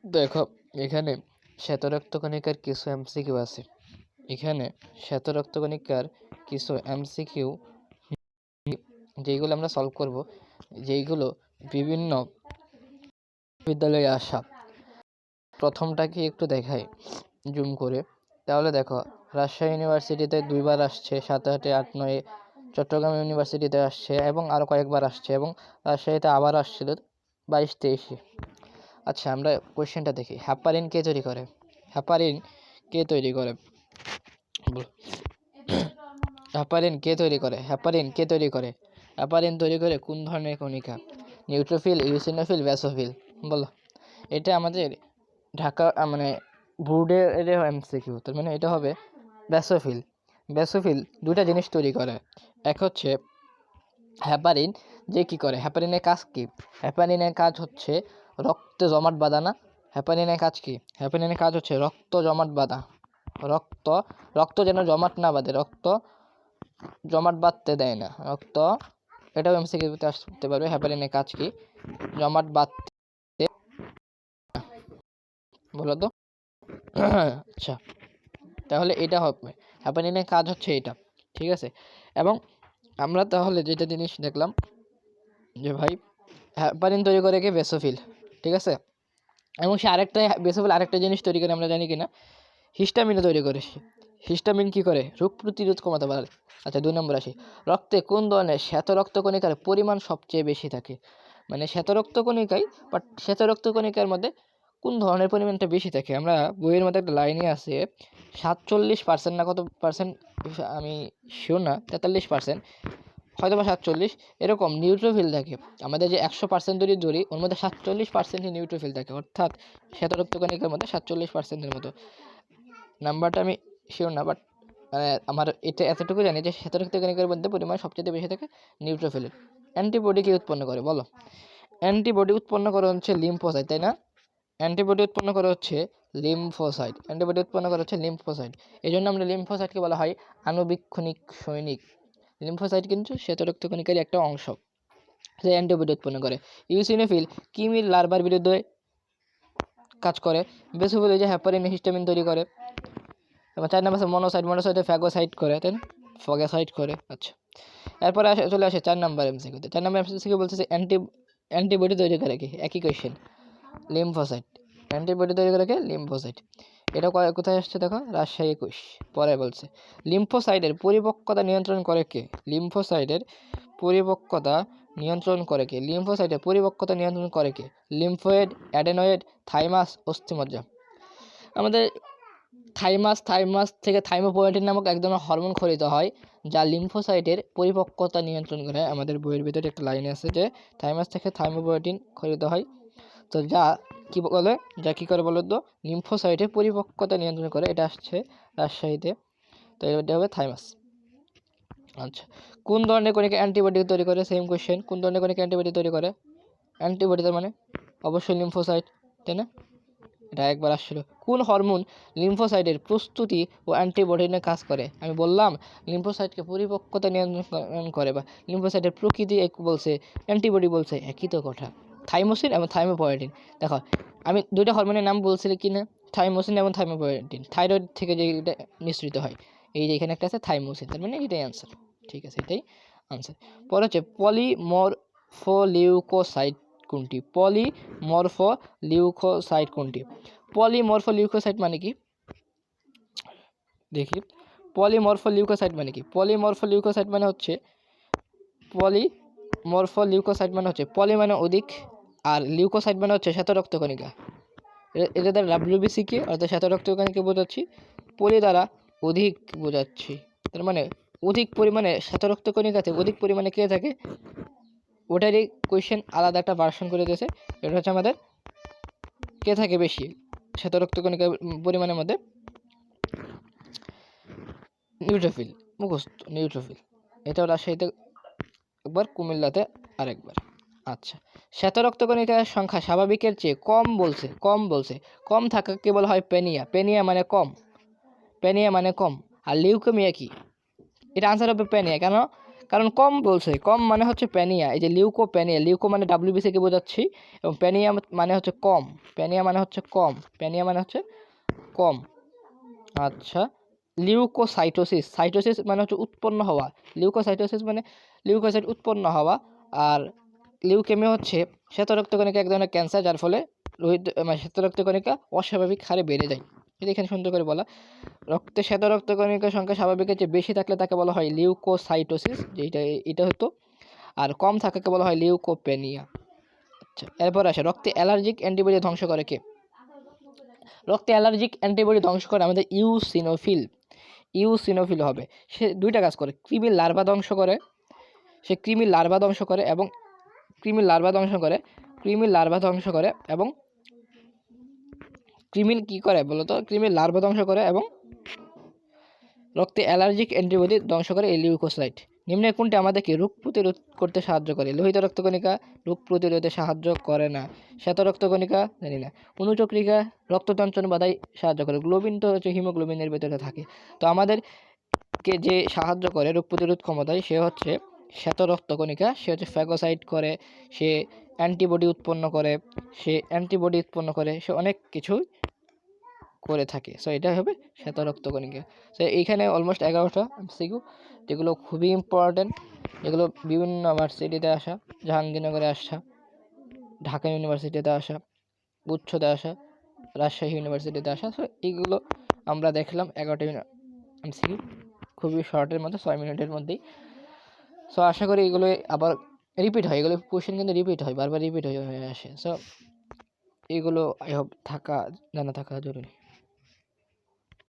দেখো এখানে শ্বেত রক্তকণিকার কিছু এমসিকিউ আছে। এখানে শ্বেত রক্তকণিকার কিছু এমসিকিউ যেইগুলো আমরা সলভ করব, যেইগুলো বিভিন্ন বিদ্যালয়ে আসা। প্রথমটাকে একটু দেখাই জুম করে, তাহলে দেখো রাজশাহী ইউনিভার্সিটিতে 2বার আসছে, 7, 8, 8, 9। চট্টগ্রাম ইউনিভার্সিটিতে আসছে এবং আরও কয়েকবার আসছে, এবং রাজশাহীতে আবার আসছিল 22, 23-এ। আচ্ছা, আমরা কোয়েশ্চেনটা দেখি। হ্যাপারিন কে তৈরি করে? হ্যাপারিন কে তৈরি করে? হ্যাপারিন কে তৈরি করে? হ্যাপারিন কে তৈরি করে? হ্যাপারিন তৈরি করে কোন ধরনের কণিকা? Neutrophil, eosinophil, ব্যাসোফিল? বলো। এটা আমাদের ঢাকা মানে বোর্ডের এমসিকিউ, তার মানে এটা হবে ব্যাসোফিল। ব্যাসোফিল দুটা জিনিস তৈরি করে। এক হচ্ছে হ্যাপারিন, যে কি করে, হ্যাপারিনের কাজ কি? হ্যাপারিনের কাজ হচ্ছে রক্ত জমাট বাঁধা না? হ্যাপারিনের কাজ কি? হ্যাপারিনের কাজ হচ্ছে রক্ত জমাট বাঁধা। রক্ত যেন জমাট না বাঁধে, রক্ত জমাট বাঁধতে দেয় না রক্ত। এটাও এমসিকিউতে আসতে পারবে। হ্যাপারিনের কাজ কি? জমাট বাঁধতে। বলো তো। আচ্ছা, তাহলে এটা হবে হ্যাপারিনের কাজ হচ্ছে এটা, ঠিক আছে। এবং আমরা তাহলে যেটা জিনিস দেখলাম যে ভাই হ্যাপারিন তৈরি করে কে? বেসোফিল, ঠিক আছে। এবং সে আরেকটা বেসোফিল আরেকটা জিনিস তৈরি করে, আমরা জানি কিনা, হিস্টামিনও তৈরি করে সে। হিস্টামিন কি করে? রোগ প্রতিরোধ ক্ষমতা বাড়ায়। আচ্ছা, 2 নম্বর আসি। রক্তে কোন ধরনের শ্বেত রক্তকণিকার পরিমাণ সবচেয়ে বেশি থাকে? মানে শ্বেত রক্তকণিকায়, বাট শ্বেত রক্তকণিকার মধ্যে কোন ধরনের পরিমাণটা বেশি থাকে? আমরা বইয়ের মধ্যে একটা লাইনে আছে 47% না কত পার্সেন্ট, আমি শিওর না, 43%, হয়তো বা 47, এরকম নিউট্রোফিল থাকে। আমাদের যে 100% যদি ধরি, ওর মধ্যে 47%ই নিউট্রোফিল থাকে, অর্থাৎ শ্বেত রক্তকণিকার মধ্যে 47%-এর মতো। নাম্বারটা আমি শিওর না, বাট আমার এটা এতটুকু জানি যে শ্বেত রক্তকণিকার মধ্যে পরিমাণ সবচেয়ে বেশি থাকে নিউট্রোফিলের। অ্যান্টিবডি কি উৎপন্ন করে? বলো। অ্যান্টিবডি উৎপন্ন করে হচ্ছে লিম্ফোসাইট, তাই না? অ্যান্টিবডি উৎপন্ন করে হচ্ছে লিম্ফোসাইট। অ্যান্টিবডি উৎপন্ন করে হচ্ছে লিম্ফোসাইট। এই জন্য আমরা লিম্ফোসাইটকে বলা হয় আণুবীক্ষণিক সৈনিক। লিম্ফোসাইট কিন্তু শ্বেত রক্তকণিকারই একটা অংশ, যে অ্যান্টিবডি উৎপন্ন করে। ইউসিনোফিল কিমির লার্ভার বিরুদ্ধে কাজ করে। বেসোফিল যে হ্যাপারিন হিস্টামিন তৈরি করে। এবং 4 নম্বর আছে মনোসাইট। মনোসাইটে ফ্যাগোসাইট করে, তাই না? ফ্যাগোসাইট করে। আচ্ছা, এরপরে চলে আসে 4 নম্বর এমসিকিউতে। 4 নম্বর এমসিকিউ বলতেছে অ্যান্টিবডি তৈরি করে কি? একই কোয়েশ্চেন, লিম্ফোসাইট। অ্যান্টিবডি তৈরি করে কে? লিম্ফোসাইট। এটা কোথায় আসছে দেখো, রাজশাহী 21। পরে বলছে লিম্ফোসাইটের পরিপক্কতা নিয়ন্ত্রণ করে কে? লিম্ফোসাইটের পরিপক্কতা নিয়ন্ত্রণ করে কে? লিম্ফোসাইটের পরিপক্কতা নিয়ন্ত্রণ করে কে? লিম্ফোয়েড, অ্যাডেনয়েড, থাইমাস, অস্থিমজ্জা। আমাদের থাইমাস থেকে থাইমোপয়েটিন নামক এক ধরনের হরমোন খরিত হয়, যা লিম্ফোসাইটের পরিপক্কতা নিয়ন্ত্রণ করে। আমাদের বইয়ের ভিতরে একটা লাইন আছে যে থাইমাস থেকে থাইমোপয়েটিন খরিত হয়, তো যা কি বলে, যা কি করে বলো তো, লিম্ফোসাইটের পরিপক্কতা নিয়ন্ত্রণ করে। এটা আসছে রাজশাহীতে, তো এটা হবে থাইমাস। আচ্ছা, কোন ধরনের কণিকা অ্যান্টিবডি তৈরি করে? সেম কোয়েশ্চেন, কোন ধরনের কণিকা অ্যান্টিবডি তৈরি করে? অ্যান্টিবডি তার মানে অবশ্যই লিম্ফোসাইট, তাই না? এটা একবার আসছিল। কোন হরমোন লিম্ফোসাইটের প্রস্তুতি ও অ্যান্টিবডি নিয়ে কাজ করে? আমি বললাম লিম্ফোসাইটকে পরিপক্কতা নিয়ন্ত্রণ করে, বা লিম্ফোসাইটের প্রকৃতি এক বলছে, অ্যান্টিবডি বলছে, একই তো কথা। থাইমোসিন এবং থাইমোপয়েটিন। দেখো আমি 2টা হরমোনের নাম বলছিলাম কি না? থাইমোসিন এবং থাইমোপয়েটিন। থাইরয়েড থেকে যে এটা নিঃসৃত হয়, এই যে এখানে একটা আছে থাইমোসিন, তার মানে এটাই আনসার। ঠিক আছে, এটাই আনসার। পরে হচ্ছে পলিমরফোলিউকোসাইট কোনটি? পলিমরফোলিউকোসাইট কোনটি? পলিমরফোলিউকোসাইট মানে কি দেখি। পলিমরফোলিউকোসাইট মানে কি? পলিমরফোলিউকোসাইট মানে হচ্ছে পলি মানে অধিক, আর লিউকোসাইট মানে হচ্ছে শ্বেত রক্তকণিকা। এটা দ্বারা ডাব্লিউবিসি কি, অর্থাৎ শ্বেত রক্তকণিকা বোঝাচ্ছি, পলি দ্বারা অধিক বোঝাচ্ছি। তার মানে অধিক পরিমাণে শ্বেত রক্তকণিকাতে অধিক পরিমাণে কে থাকে, ওটারই কোয়েশ্চেন আলাদা একটা ভার্সন করে দিয়েছে। এটা হচ্ছে আমাদের কে থাকে বেশি শ্বেত রক্তকণিকার পরিমাণের মধ্যে? নিউট্রোফিল। মুখস্থ, নিউট্রোফিল। এটা রাজশাহীতে একবার, কুমিল্লাতে আরেকবার। আচ্ছা, শ্বেত রক্তকণিকার সংখ্যা স্বাভাবিকের চেয়ে কম বলছে। কম থাকাকে বলা হয় পেনিয়া। পেনিয়া মানে কম। আর লিউকেমিয়া কি? এটা আনসার হবে পেনিয়া। কেন? কারণ কম বলছে, কম মানে হচ্ছে প্যানিয়া। এই যে লিউকোপ্যানিয়া, লিউকো মানে WBC কে বোঝাচ্ছি, এবং প্যানিয়া মানে হচ্ছে কম, প্যানিয়া মানে হচ্ছে কম, প্যানিয়া মানে হচ্ছে কম। আচ্ছা, লিউকোসাইটোসিস, সাইটোসিস মানে হচ্ছে উৎপন্ন হওয়া, লিউকোসাইটোসিস মানে লিউকোসাইট উৎপন্ন হওয়া। আর লিউকেমিয়া হচ্ছে শ্বেত রক্তকণিকা এক ধরনের ক্যান্সার, যার ফলে লোহিত মানে শ্বেত রক্তকণিকা অস্বাভাবিক হারে বেড়ে যায়। এটা এখানে সুন্দর করে বলা, রক্তে শ্বেত রক্তকণিকার সংখ্যা স্বাভাবিকের চেয়ে বেশি থাকলে তাকে বলা হয় লিউকোসাইটোসিস, যেটা এটা হতো। আর কম থাকাকে বলা হয় লিউকোপেনিয়া। আচ্ছা, এরপর আসে রক্তে অ্যালার্জিক অ্যান্টিবডি ধ্বংস করে কে? রক্তে অ্যালার্জিক অ্যান্টিবডি ধ্বংস করে আমাদের ইউসিনোফিল, ইউসিনোফিল হবে। সে দুইটা কাজ করে, কৃমির লার্ভা ধ্বংস করে, সে কৃমির লার্ভা ধ্বংস করে এবং কৃমির লার্ভা ধ্বংস করে, কৃমির লার্ভা ধ্বংস করে এবং কৃমির কি করে বলতো, কৃমির লার্ভা ধ্বংস করে এবং রক্তে অ্যালার্জিক অ্যান্টিবডি ধ্বংস করে এই লিউকোসাইট। নিম্নের কোনটি আমাদেরকে রোগ প্রতিরোধ করতে সাহায্য করে? লোহিত রক্তকণিকা রোগ প্রতিরোধে সাহায্য করে না। শ্বেত রক্তকণিকা জানি না। অনুচক্রিকা রক্ততঞ্চন বাধায় সাহায্য করে। গ্লোবিন তো হচ্ছে হিমোগ্লোবিনের ভেতরে থাকে। তো আমাদেরকে যে সাহায্য করে রোগ প্রতিরোধ ক্ষমতায়, সে হচ্ছে শ্বেত রক্তকণিকা। সে হচ্ছে ফ্যাগোসাইট করে, সে অ্যান্টিবডি উৎপন্ন করে, সে অনেক কিছু করে থাকে। সো এটা হবে শ্বেত রক্তকণিকা। সো এইখানে অলমোস্ট 11টা MCQ, যেগুলো খুবই ইম্পর্টেন্ট, যেগুলো বিভিন্ন ভার্সিটিতে আসা, জাহাঙ্গীরনগরে আসা, ঢাকা ইউনিভার্সিটিতে আসা, গুচ্ছতে আসা, রাজশাহী ইউনিভার্সিটিতে আসা। সো এইগুলো আমরা দেখলাম 11টা MCQ, খুবই শর্টের মধ্যে, 6 মিনিটের মধ্যেই। সো আশা করি এগুলো আবার রিপিট হয়, এগুলো কোয়েশ্চেন কিন্তু রিপিট হয়, বারবার রিপিট হয়ে আসে। সো এইগুলো আই হোপ জানা থাকা জরুরি।